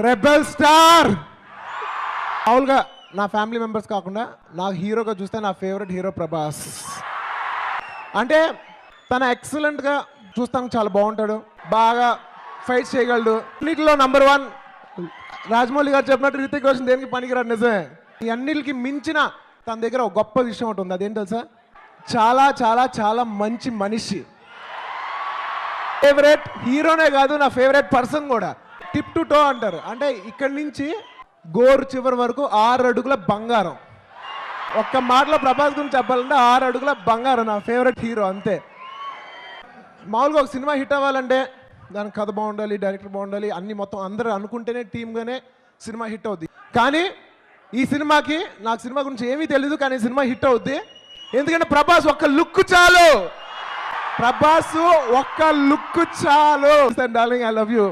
Rebel star. మామూలుగా నా family members కాకుండా నాకు హీరోగా చూస్తే నా ఫేవరెట్ హీరో ప్రభాస్. అంటే తన ఎక్సలెంట్గా చూస్తానికి చాలా బాగుంటాడు, బాగా ఫైట్ చేయగలడు. అన్నిటిలో నంబర్ 1 రాజమౌళి గారు చెప్పినట్టు రితిక్ రోషన్ దేనికి పనికిరాడు, నిజమే. ఈ అన్నిటికి మించిన తన దగ్గర ఒక గొప్ప విషయం ఒకటి ఉంది. అదేంటి తెలుసా? చాలా చాలా చాలా మంచి మనిషి. ఫేవరెట్ హీరోనే కాదు, నా ఫేవరెట్ పర్సన్ కూడా. టిప్ టు టో అంటారు, అంటే ఇక్కడి నుంచి గోరు చివరి వరకు 6 అడుగుల బంగారం. ఒక్క మాటలో ప్రభాస్ గురించి చెప్పాలంటే 6 అడుగుల బంగారం, నా ఫేవరెట్ హీరో, అంతే. మామూలుగా ఒక సినిమా హిట్ అవ్వాలంటే దానికి కథ బాగుండాలి, డైరెక్టర్ బాగుండాలి, అన్ని మొత్తం అందరూ అనుకుంటేనే టీమ్గానే సినిమా హిట్ అవుద్ది. కానీ ఈ సినిమాకి నాకు సినిమా గురించి ఏమీ తెలీదు, కానీ సినిమా హిట్ అవుద్ది. ఎందుకంటే ప్రభాస్ ఒక్క లుక్ చాలు, ప్రభాస్ ఒక్క లుక్ చాలు. Darling, I love you.